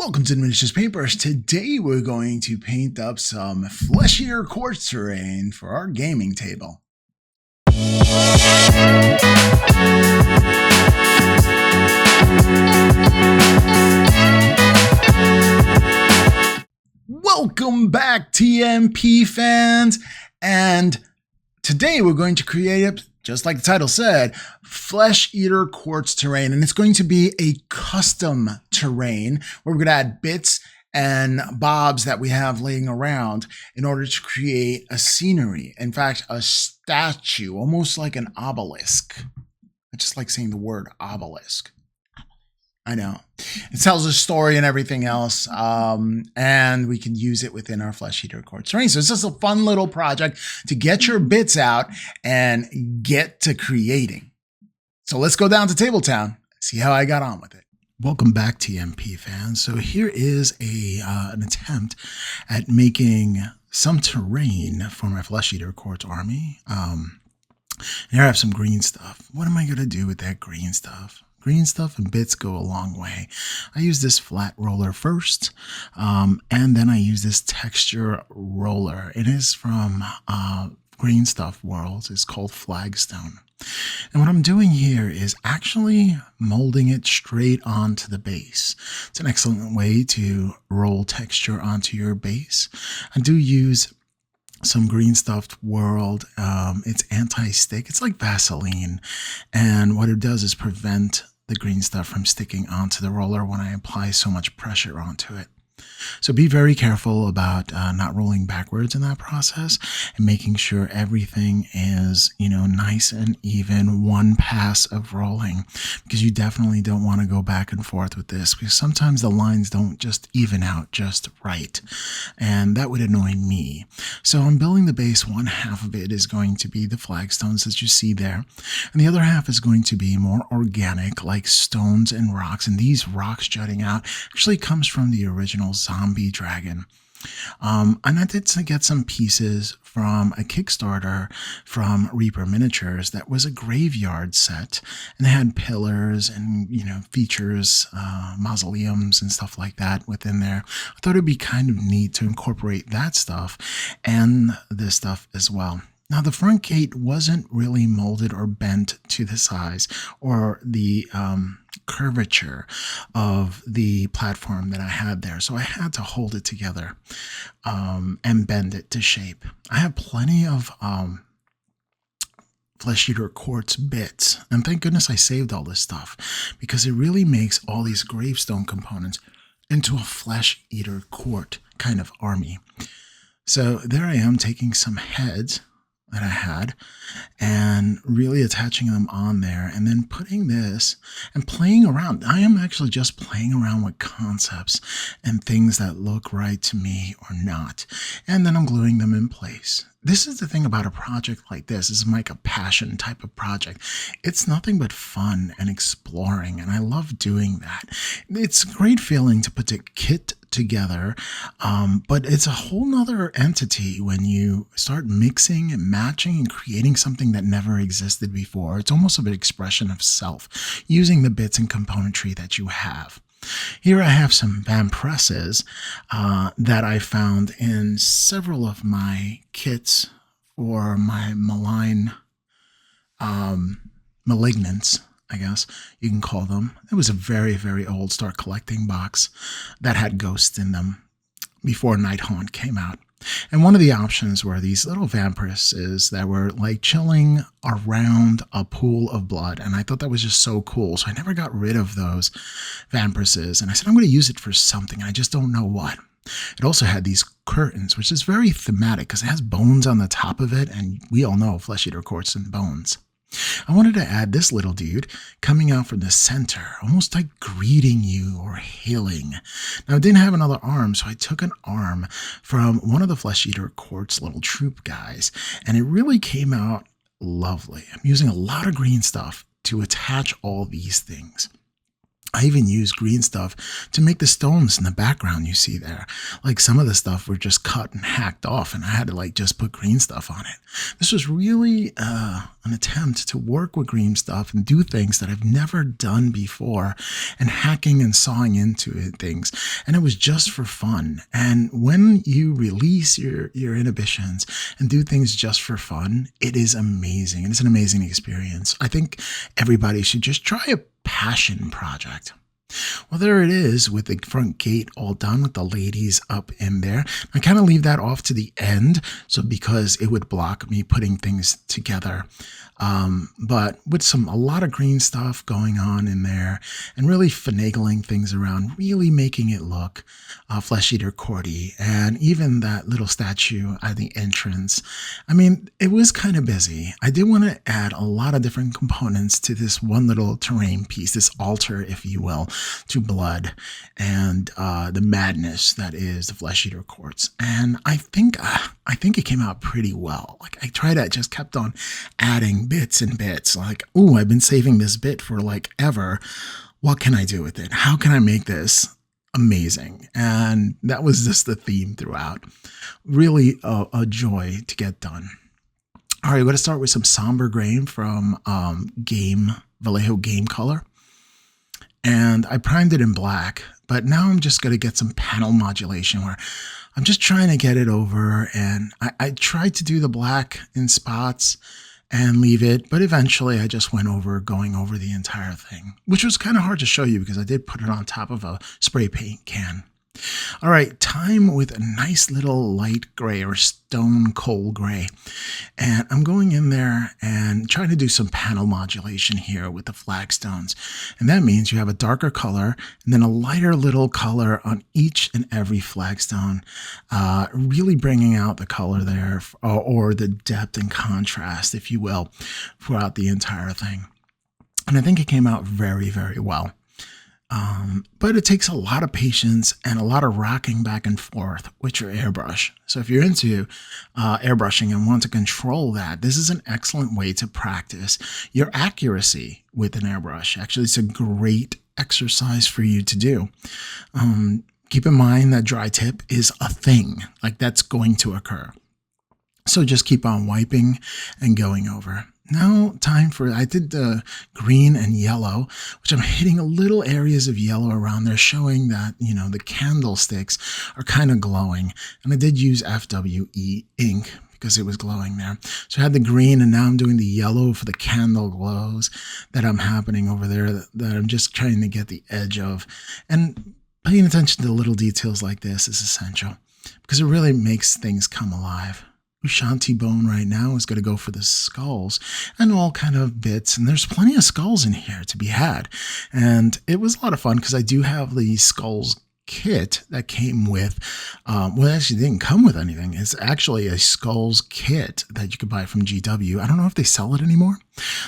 Welcome to Diminishes Paintbrush. Today we're going to paint up some Flesh Eater quartz terrain for our gaming table. Welcome back, TMP fans, and today we're going to create, just like the title said, Flesh Eater quartz terrain, and it's going to be a custom terrain where we're going to add bits and bobs that we have laying around in order to create a scenery. In fact, a statue, almost like an obelisk. I just like saying the word obelisk. I know. It tells a story and everything else, and we can use it within our Flesh Eater quartz terrain. So it's just a fun little project to get your bits out and get to creating. So let's go down to Tabletown, see how I got on with it. Welcome back, TMP fans. So here is an attempt at making some terrain for my Flesh Eater quartz army. Here I have some green stuff. What am I going to do with that green stuff? Green stuff and bits go a long way. I use this flat roller first, and then I use this texture roller. It is from Green Stuff World. It's called Flagstone. And what I'm doing here is actually molding it straight onto the base. It's an excellent way to roll texture onto your base. I do use some Green Stuff World. It's anti-stick. It's like Vaseline. And what it does is prevent the green stuff from sticking onto the roller when I apply so much pressure onto it. So be very careful about not rolling backwards in that process and making sure everything is, nice and even, one pass of rolling, because you definitely don't want to go back and forth with this, because sometimes the lines don't just even out just right, and that would annoy me. So I'm building the base. One half of it is going to be the flagstones that you see there, and the other half is going to be more organic, like stones and rocks, and these rocks jutting out actually comes from the original zombie dragon. And I did get some pieces from a Kickstarter from Reaper Miniatures that was a graveyard set, and it had pillars and features, mausoleums and stuff like that within there. I thought it'd be kind of neat to incorporate that stuff and this stuff as well. Now, the front gate wasn't really molded or bent to the size or the curvature of the platform that I had there. So I had to hold it together and bend it to shape. I have plenty of Flesh Eater quartz bits. And thank goodness I saved all this stuff, because it really makes all these gravestone components into a Flesh Eater quartz kind of army. So there I am taking some heads that I had and really attaching them on there, and then putting this and playing around. I am actually just playing around with concepts and things that look right to me or not, and then I'm gluing them in place. This is the thing about a project like this. It's like a passion type of project. It's nothing but fun and exploring, and I love doing that. It's a great feeling to put a kit together, but it's a whole nother entity when you start mixing and matching and creating something that never existed before. It's almost an expression of self, using the bits and componentry that you have. Here I have some vampresses that I found in several of my kits for my malign malignants, I guess you can call them. It was a very, very old Start Collecting box that had ghosts in them before Night Haunt came out. And one of the options were these little vampresses that were like chilling around a pool of blood. And I thought that was just so cool. So I never got rid of those vampresses. And I said, I'm going to use it for something. I just don't know what. It also had these curtains, which is very thematic because it has bones on the top of it. And we all know Flesh Eater quartz and bones. I wanted to add this little dude coming out from the center, almost like greeting you or hailing. Now, it didn't have another arm, so I took an arm from one of the Flesh Eater quartz little troop guys, and it really came out lovely. I'm using a lot of green stuff to attach all these things. I even used green stuff to make the stones in the background you see there. Like some of the stuff were just cut and hacked off, and I had to like just put green stuff on it. This was really an attempt to work with green stuff and do things that I've never done before, and hacking and sawing into it, things. And it was just for fun. And when you release your inhibitions and do things just for fun, it is amazing. And it's an amazing experience. I think everybody should just try a passion project. Well, there it is with the front gate all done with the ladies up in there. I kind of leave that off to the end, so because it would block me putting things together. But with a lot of green stuff going on in there and really finagling things around, really making it look Flesh Eater Cordy, and even that little statue at the entrance. I mean, it was kind of busy. I did want to add a lot of different components to this one little terrain piece, this altar, if you will, to Blood and the madness that is the Flesh Eater Quartz. And I think it came out pretty well. Like I just kept on adding bits and bits. Like, oh, I've been saving this bit for like ever. What can I do with it? How can I make this amazing? And that was just the theme throughout. Really a joy to get done. All right, we're going to start with some somber grain from Vallejo Game Color. And I primed it in black, but now I'm just going to get some panel modulation where I'm just trying to get it over. And I tried to do the black in spots and leave it, but eventually I just went over going over the entire thing, which was kind of hard to show you because I did put it on top of a spray paint can. All right, time with a nice little light gray or stone coal gray. And I'm going in there and trying to do some panel modulation here with the flagstones. And that means you have a darker color and then a lighter little color on each and every flagstone, really bringing out the color there, or the depth and contrast, if you will, throughout the entire thing. And I think it came out very, very well. But it takes a lot of patience and a lot of rocking back and forth with your airbrush. So if you're into airbrushing and want to control that, this is an excellent way to practice your accuracy with an airbrush. Actually, it's a great exercise for you to do. Keep in mind that dry tip is a thing, like that's going to occur. So just keep on wiping and going over. Now time for, I did the green and yellow, which I'm hitting a little areas of yellow around there, showing that, you know, the candlesticks are kind of glowing. And I did use FWE ink because it was glowing there. So I had the green, and now I'm doing the yellow for the candle glows that I'm happening over there, that I'm just trying to get the edge of. And paying attention to the little details like this is essential because it really makes things come alive. Ushanti Bone right now is going to go for the skulls and all kind of bits. And there's plenty of skulls in here to be had. And it was a lot of fun because I do have the skulls kit that came with, well, it actually didn't come with anything. It's actually a skulls kit that you could buy from GW. I don't know if they sell it anymore.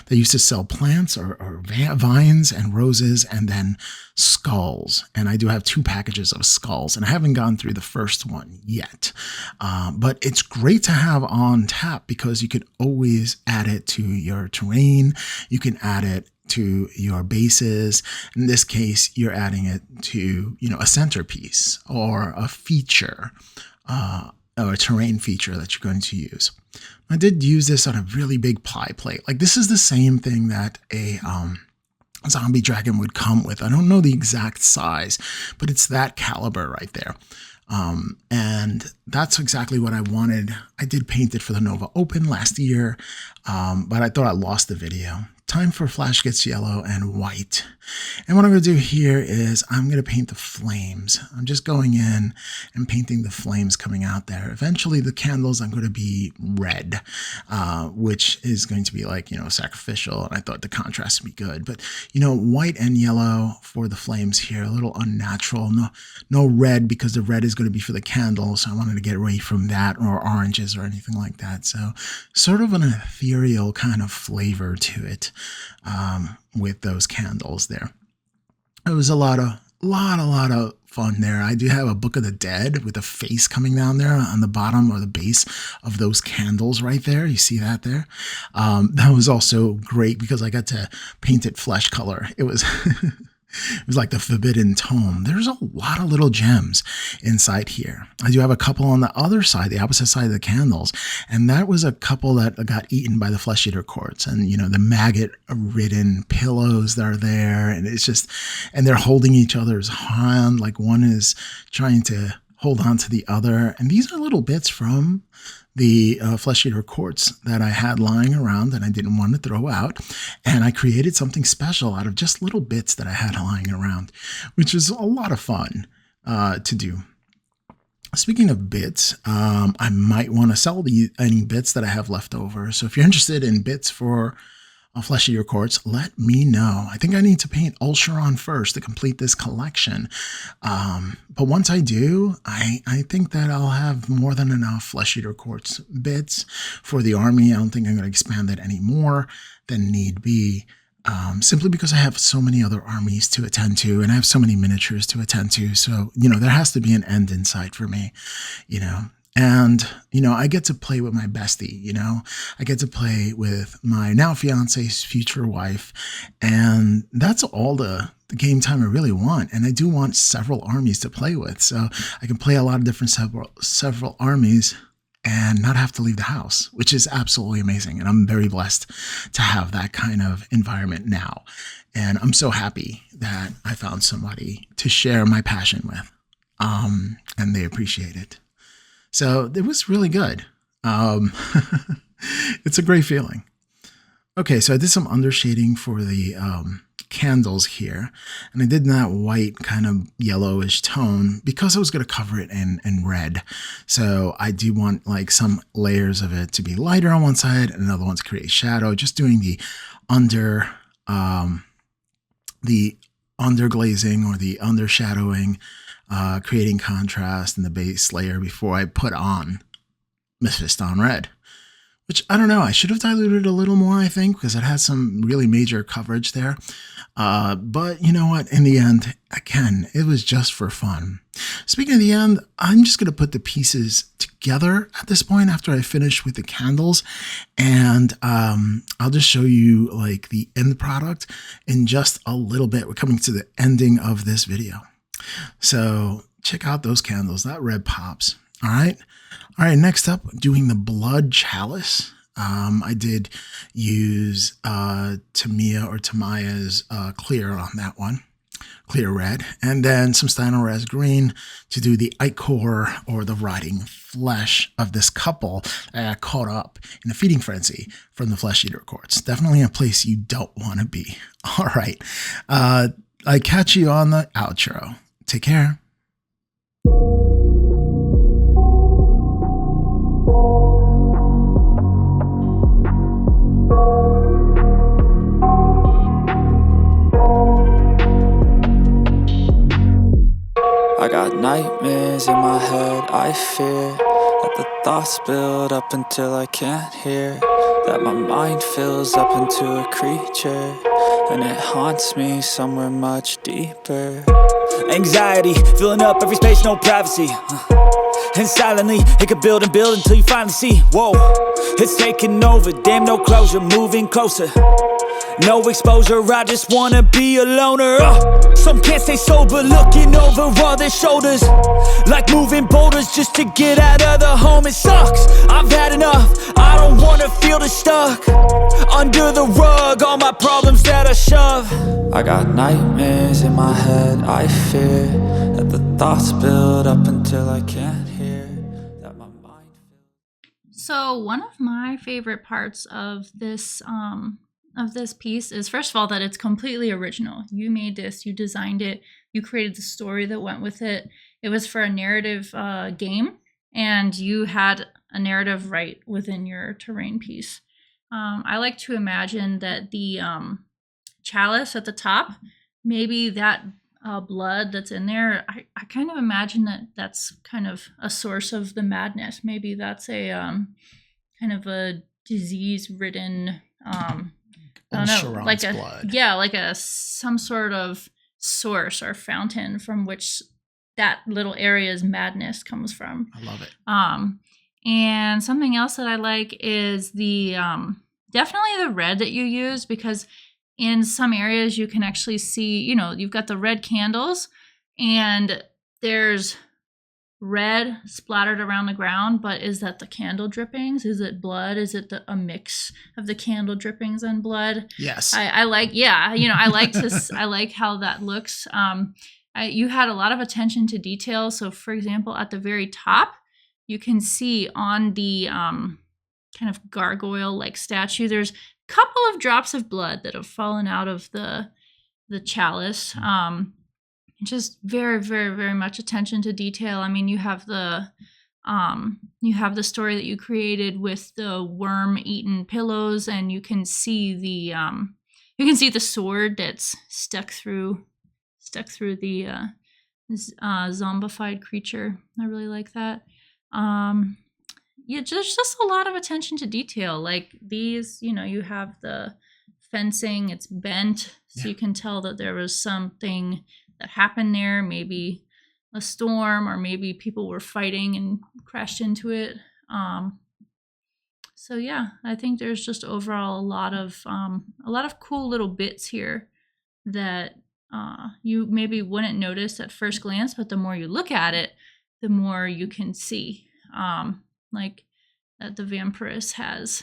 They used to sell plants or vines and roses and then skulls. And I do have 2 packages of skulls, and I haven't gone through the first one yet. But it's great to have on tap because you could always add it to your terrain. You can add it to your bases. In this case, you're adding it to, you know, a centerpiece or a feature, or a terrain feature that you're going to use. I did use this on a really big ply plate. Like this is the same thing that a zombie dragon would come with. I don't know the exact size, but it's that caliber right there. And that's exactly what I wanted. I did paint it for the Nova Open last year, but I thought I lost the video. Time for Flash Gets Yellow and White. And what I'm going to do here is I'm going to paint the flames. I'm just going in and painting the flames coming out there. Eventually the candles I'm going to be red, which is going to be like, you know, sacrificial. And I thought the contrast would be good. But, you know, white and yellow for the flames here, a little unnatural. No red because the red is going to be for the candles. So I wanted to get away from that, or oranges or anything like that. So sort of an ethereal kind of flavor to it. With those candles there. It was a lot of fun there. I do have a Book of the Dead with a face coming down there on the bottom or the base of those candles right there. You see that there? That was also great because I got to paint it flesh color. It was It was like the Forbidden Tome. There's a lot of little gems inside here. I do have a couple on the other side, the opposite side of the candles. And that was a couple that got eaten by the flesh eater quartz. And, you know, the maggot-ridden pillows that are there. And it's just, and they're holding each other's hand. Like one is trying to hold on to the other. And these are little bits from the flesh eater quartz that I had lying around and I didn't want to throw out. And I created something special out of just little bits that I had lying around, which is a lot of fun to do. Speaking of bits, I might want to sell any bits that I have left over. So if you're interested in bits for flesh eater quartz, let me know. I think I need to paint Ulcheron first to complete this collection. But once I do, I think that I'll have more than enough flesh eater quartz bits for the army. I don't think I'm going to expand it any more than need be. Simply because I have so many other armies to attend to and I have so many miniatures to attend to. So, you know, there has to be an end in sight for me, you know. And, you know, I get to play with my bestie, you know, I get to play with my now fiance's future wife. And that's all the game time I really want. And I do want several armies to play with. So I can play a lot of different several armies and not have to leave the house, which is absolutely amazing. And I'm very blessed to have that kind of environment now. And I'm so happy that I found somebody to share my passion with. And they appreciate it. So it was really good. It's a great feeling. Okay, so I did some undershading for the candles here. And I did that white kind of yellowish tone because I was going to cover it in red. So I do want like some layers of it to be lighter on one side and another one to create shadow. Just doing the underglazing or the undershadowing, creating contrast in the base layer before I put on Mephiston Red, which I don't know. I should have diluted a little more, I think, because it has some really major coverage there. But you know what? In the end, again, it was just for fun. Speaking of the end, I'm just going to put the pieces together at this point after I finish with the candles. And I'll just show you like the end product in just a little bit. We're coming to the ending of this video. So check out those candles. That red pops. All right. All right. Next up, doing the blood chalice. I did use Tamiya's clear on that one, clear red, and then some Steiner Res green to do the ichor or the rotting flesh of this couple that got caught up in a feeding frenzy from the flesh eater quartz. Definitely a place you don't want to be. All right. I catch you on the outro. Take care. I got nightmares in my head, I fear that the thoughts build up until I can't hear, that my mind fills up into a creature, and it haunts me somewhere much deeper. Anxiety, filling up every space, no privacy. And silently, it could build and build until you finally see, whoa, it's taking over, damn no closure, moving closer. No exposure, I just wanna be a loner. Some can't stay sober, looking over all their shoulders, like moving boulders just to get out of the home. It sucks, I've had enough, I don't wanna feel the stuck under the rug, all my problems that I shove. I got nightmares in my head, I fear that the thoughts build up until I can't hear, that my mind. So one of my favorite parts of this piece is, first of all, that it's completely original. You made this, you designed it, you created the story that went with it. It was for a narrative game, and you had a narrative right within your terrain piece. I like to imagine that the chalice at the top, maybe that blood that's in there, I kind of imagine that that's kind of a source of the madness. Maybe that's a kind of a disease-ridden I don't know, like a blood. Yeah, like some sort of source or fountain from which that little area's madness comes from. I love it. And something else that I like is the definitely the red that you use, because in some areas you can actually see, you've got the red candles and there's red splattered around the ground, but is that the candle drippings? Is it blood? Is it a mix of the candle drippings and blood? Yes. I like I like how that looks. You had a lot of attention to detail. So for example, at the very top, you can see on the kind of gargoyle like statue, there's a couple of drops of blood that have fallen out of the chalice. Just very, very, very much attention to detail. I mean, you have the story that you created with the worm-eaten pillows, and you can see the sword that's stuck through the zombified creature. I really like that. There's just a lot of attention to detail. Like these, you have the fencing, it's bent, so you can tell that there was something that happened there, maybe a storm, or maybe people were fighting and crashed into it. So yeah, I think there's just overall a lot of cool little bits here that you maybe wouldn't notice at first glance, but the more you look at it, the more you can see. Like that the vampiress has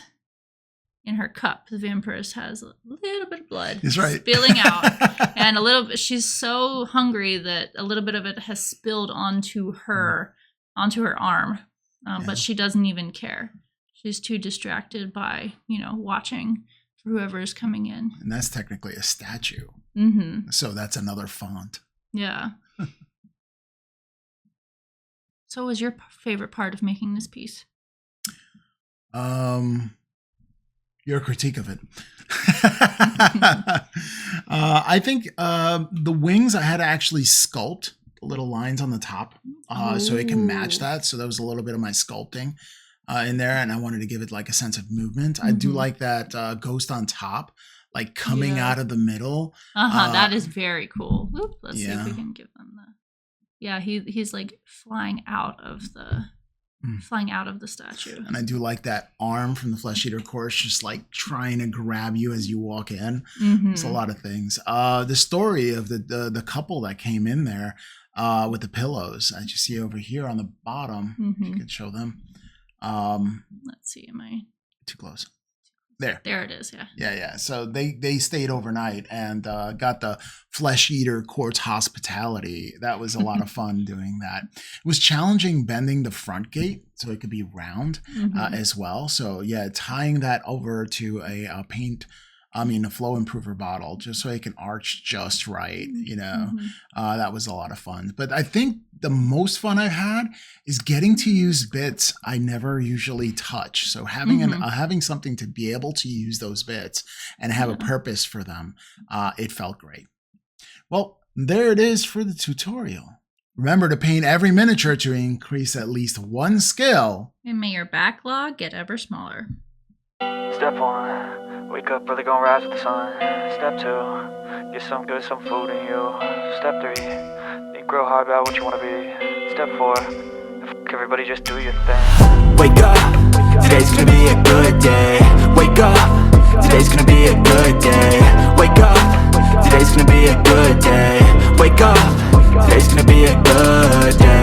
in her cup, the vampiress has a little bit of blood spilling out, and a little bit. She's so hungry that a little bit of it has spilled onto her arm, but she doesn't even care. She's too distracted by watching for whoever is coming in. And that's technically a statue, so that's another font. Yeah. So, what was your favorite part of making this piece? Your critique of it. I think the wings I had to actually sculpt the little lines on the top so it can match that. So that was a little bit of my sculpting in there, and I wanted to give it like a sense of movement. I do like that ghost on top, like coming out of the middle. That is very cool. Oop, let's see if we can give them the. Yeah, he's like flying out of the statue. And I do like that arm from the Flesh Eater Course, just like trying to grab you as you walk in. It's a lot of things. The story of the couple that came in there with the pillows, as you see over here on the bottom. If you could show them. Let's see, am I too close? There it is. Yeah. So they stayed overnight and got the Flesh Eater Courts hospitality. That was a lot of fun doing that. It was challenging bending the front gate so it could be round as well. So yeah, tying that over to a flow improver bottle just so it can arch just right. That was a lot of fun. But I think the most fun I've had is getting to use bits I never usually touch. So having something to be able to use those bits and have a purpose for them, it felt great. Well, there it is for the tutorial. Remember to paint every miniature to increase at least one skill. And may your backlog get ever smaller. Step 1, wake up early, gonna rise with the sun. Step 2, get some food in you. Step 3, think real hard about what you wanna be. Step 4, everybody just do your thing. Wake up, today's gonna be a good day. Wake up, today's gonna be a good day. Wake up, today's gonna be a good day. Wake up, today's gonna be a good day.